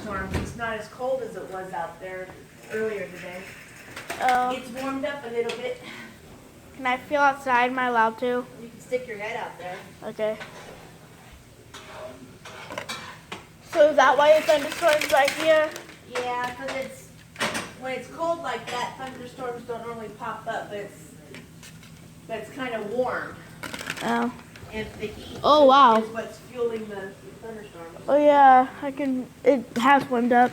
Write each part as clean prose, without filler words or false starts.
thunderstorm. It's not as cold as it was out there earlier today. It's warmed up a little bit. Can I feel outside? Am I allowed to? You can stick your head out there. Okay. So is that why the thunderstorm's right here? Yeah, because when it's cold like that, thunderstorms don't normally pop up, but it's kind of warm. Oh. And the heat wow. is what's fueling the thunderstorms. Oh yeah, it has warmed up.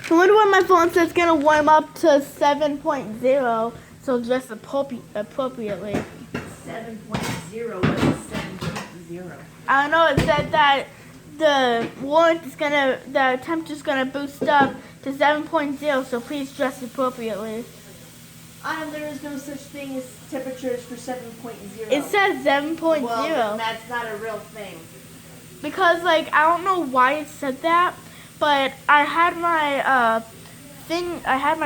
I wonder why my phone says it's gonna warm up to 7.0, so dress appropriately. 7.0, what is 7.0? I don't know, it said that the temperature's gonna boost up to 7.0, so please dress appropriately. There is no such thing as temperatures for 7.0. It says 7.0. Well, that's not a real thing. Because, I don't know why it said that, but I had my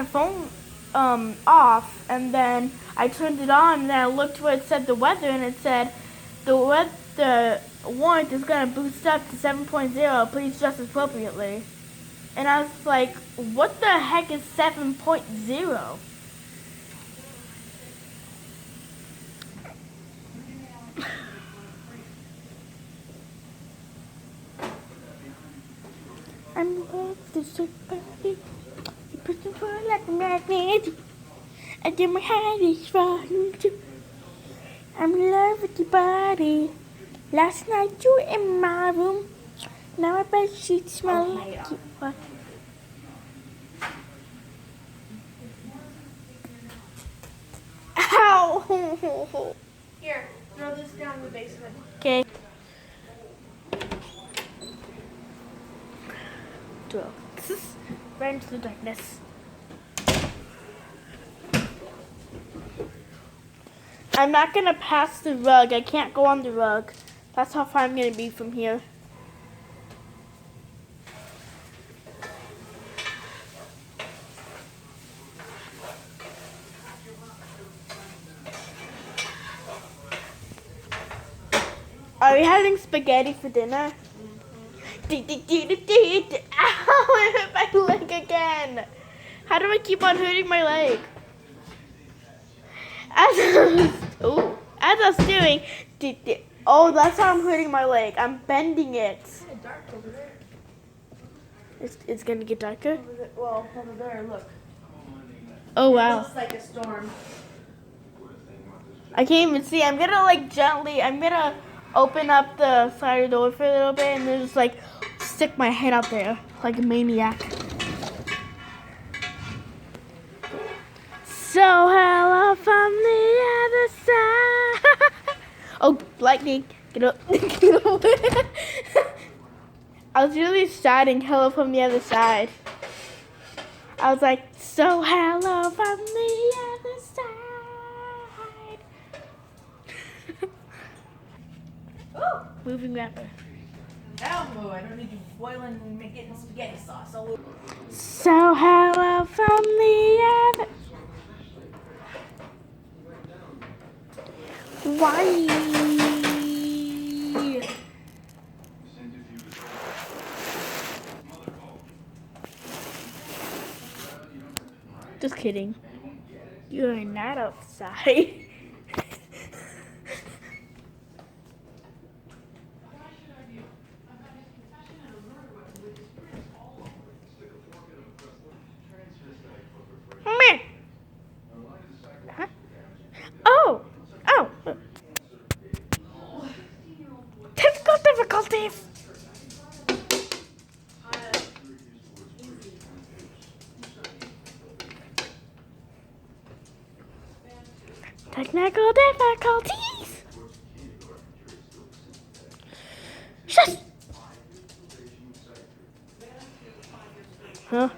phone off, and then I turned it on, and then I looked where it said the weather, and it said the warmth is going to boost up to 7.0. Please dress appropriately. And I was like, what the heck is 7.0? I'm love this body. You push me for like a magnet. I do my head is running too. I'm in love with your body. Last night you were in my room. Now I bet she'd smell like you. What? Ow! Here, throw this down in the basement. Okay. Throw. Right into the darkness. I'm not gonna pass the rug. I can't go on the rug. That's how far I'm gonna be from here. Are we having spaghetti for dinner? Ow, I hurt my leg again. How do I keep on hurting my leg? As I was doing, oh, that's how I'm hurting my leg. I'm bending it. It's kind of dark over there. It's gonna get darker? Over there, look. Oh, It wow. looks like a storm. I can't even see. I'm gonna open up the side door for a little bit and then just stick my head out there like a maniac. So hello from the other side. Oh, lightning. Get up. Get away. I was really shouting hello from the other side. I was like, so hello from the other side. Ooh. Moving rapper. Elmo, I don't need you boiling and getting spaghetti sauce all over. So hello from the other. Why? Just kidding. You're not outside. Meh. Huh? Oh. Technical difficulties. Technical difficulties. Shush. Huh?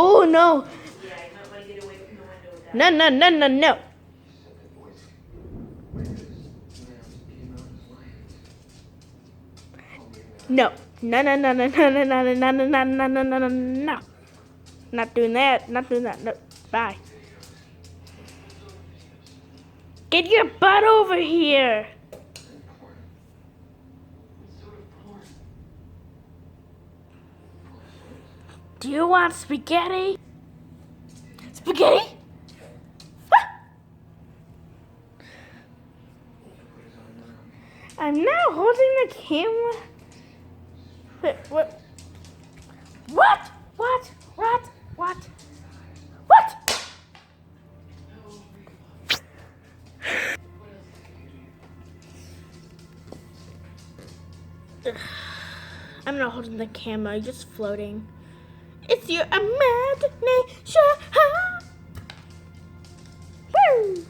Oh no. Yeah, you might want to get away from the window with that. No. No. No. Not doing that. No. Bye. Get your butt over here. Do you want spaghetti? Spaghetti? Ah! I'm now holding the camera. Wait, what? What? What? What? What? What? I'm not holding the camera, I'm just floating. It's your imagination. Woo!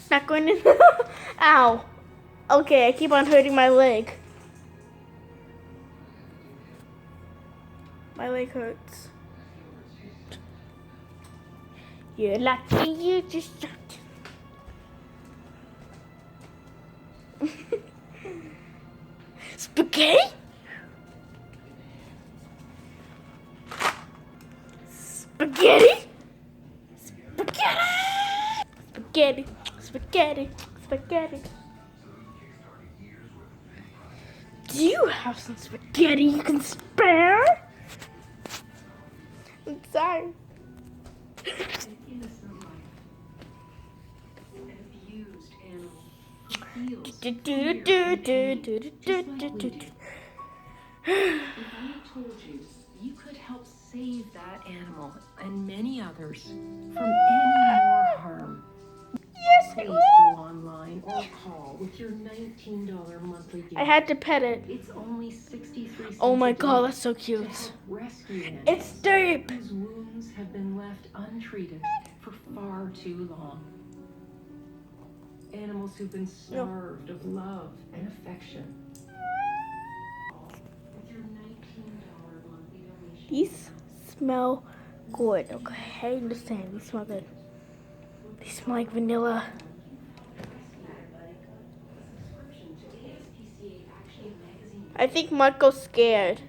Not going in. Ow. Okay, I keep on hurting my leg. My leg hurts. You're lucky you just shot. Spaghetti? Spaghetti? Spaghetti! Spaghetti, spaghetti, spaghetti. Do you have some spaghetti you can spare? I'm sorry. If I told you, you could help save that animal and many others from any more harm. Yes, Please I go will. online or call with your $19 monthly gift. I had to pet it. It's only 63 cents. Oh my a god, day that's so to cute. help rescue animals It's deep. whose wounds have been left untreated for far too long. Animals who've been starved of love and affection. With your $19 monthly donation. These smell good. Okay, I understand. These smell good. They smell like vanilla. I think Marco's scared.